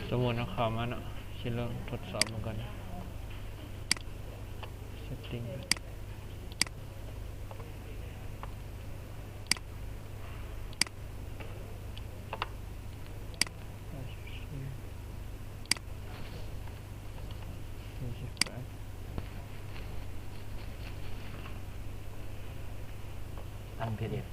สมมุติเอาเข้ามาเนาะสิเริ่มทดสอบมันก่อนเซตติ้งตั้ง PDF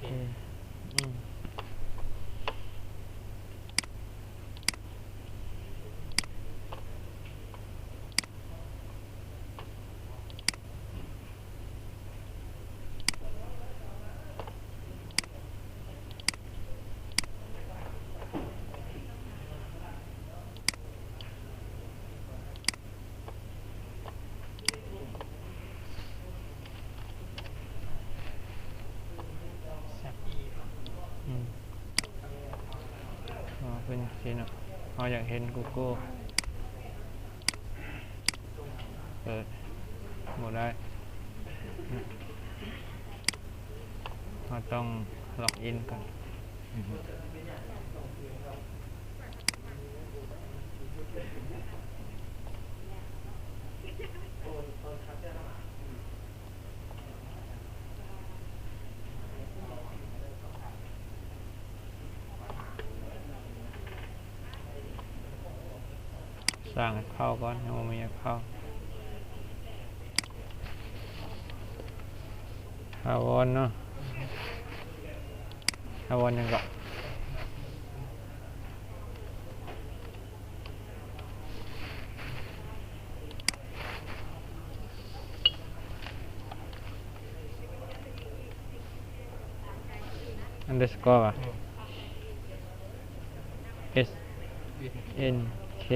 เป็นสิเนาะเราอยากเห็น Google เปิดหมดได้เราต้องล็อกอินก่อนสร้างเข้าก่อนยังไม่มีเข้าฮาวอนเนาะฮาวอนยังก็underscore S N K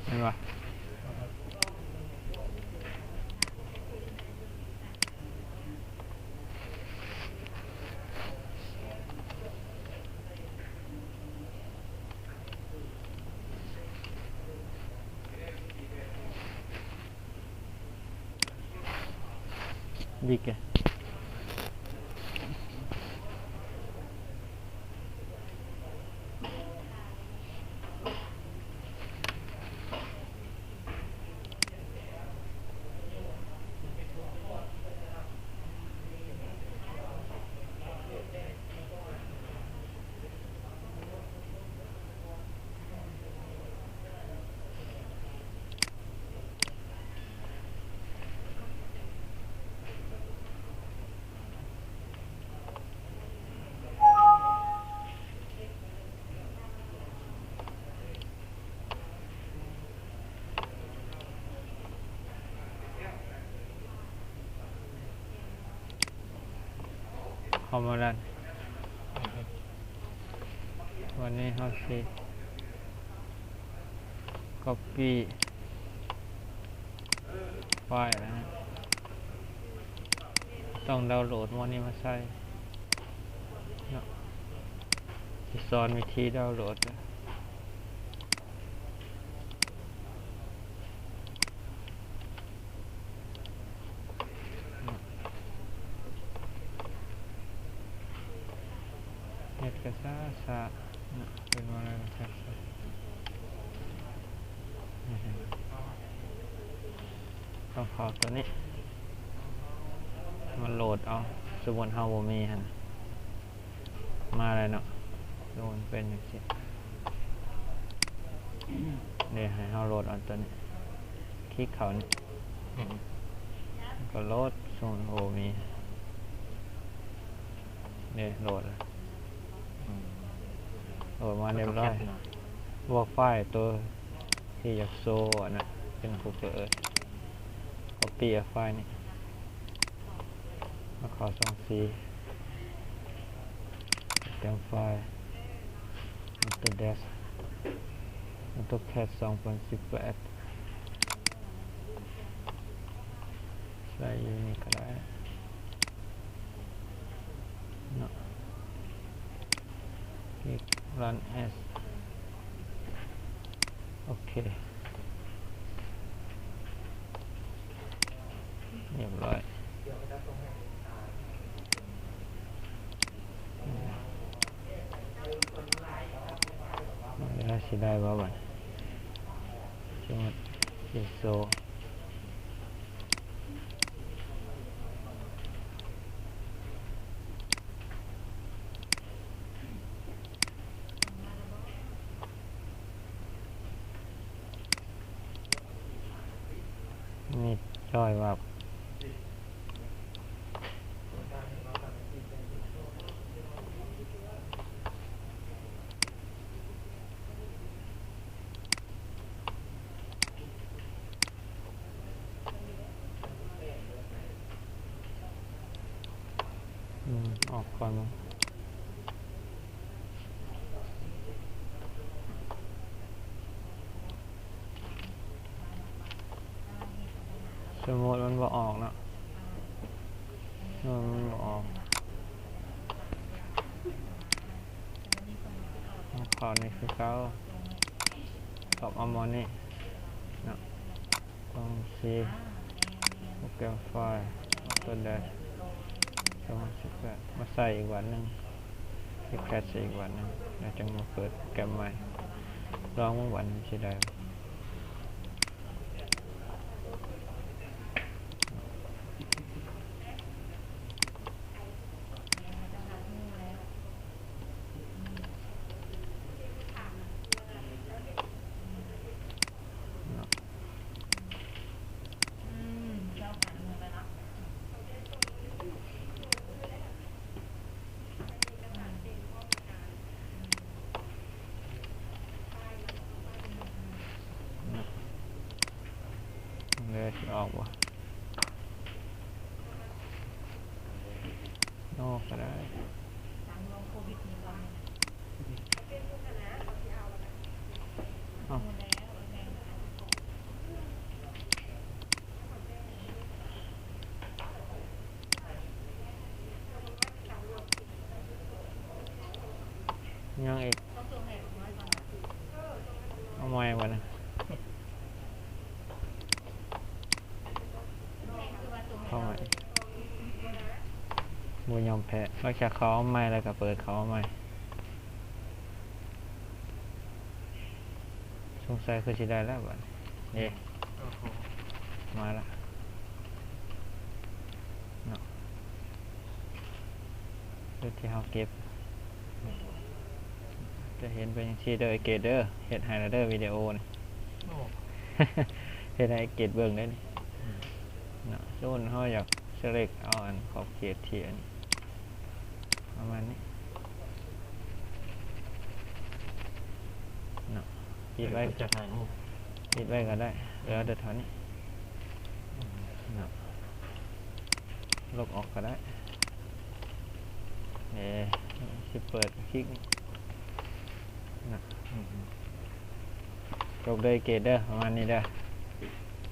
เห็นปะดีแกเข้ามาแล้ววันนี้เราสิ copy ไฟล์นะฮะต้องดาวน์โหลดวันนี้มาใส่เนาะที่สอนวิธีดาวน์โหลดเน็ตกระซ่าซาเนาะเป็นวันอะไรกันต้องขอตัวนี้มันโหลดเอาสมมุติเฮาบ่มีหั่นมาเลยเนาะโดนเป็นอย่างนี้เดี๋ยวให้เฮาโหลดเอาตัวนี้คลิกเขานี่ก็โหลดสมมุติโอ้มีเนี่ยโหลดแล้วโหลดมาเรียบร้อยบอกไฟล์ตัวที่อยากโซ่นะเป็นกูเปิด copy ไฟล์นี้มาขอ2C เต็มไฟล์ตัว dash ตัว cat 2018ใส่อยู่นี่ก็ได้เนาะคลิก run as โอเคเรียบร้อย สิได้บ่บัดสมมุติอีโซนี่จ้อยว่าออกก่อนมั้งสมมติมันบ่ออกเนาะมันบ่ออกขอนี่คือเขาตอบอมอนี่เนาะต้องซีโปรแกรมไฟล์ตัวเดช2018มาใส่อีกวันหนึ่งที่แคสใส่อีกวันหนึ่งแล้วจึงมาเปิดโปรแกรมใหม่ลองวันสิได้เลยออกวะนอกก็ได้ยังอีกเอาไม้วะนะเข้ามาบุญยอมแพ้เราจะเขาเอาไม้แล้วก็เปิดเขาเอาไม้สงสัยคือสิได้แล้วบัดนี่มาละเนาะจุดที่เราเก็บจะเห็นเป็นอย่างที่เด้อเกตเด้อเห็ดไฮไลท์เดอร์วิดีโอนี่ เห็ดให้เกตเบิ่งได้นี่เนาะส่วนเขาอยากเสล็กเอาอันขอบเขตที่อันประมาณนี้เนาะปิดไว้จะถ่ายรูปปิดไว้ก็ได้แล้วเดี๋ยวเท่านี้เนาะลบออกก็ได้สิเปิดคลิกนะจบเลยเกตเด้อประมาณนี้เด้อ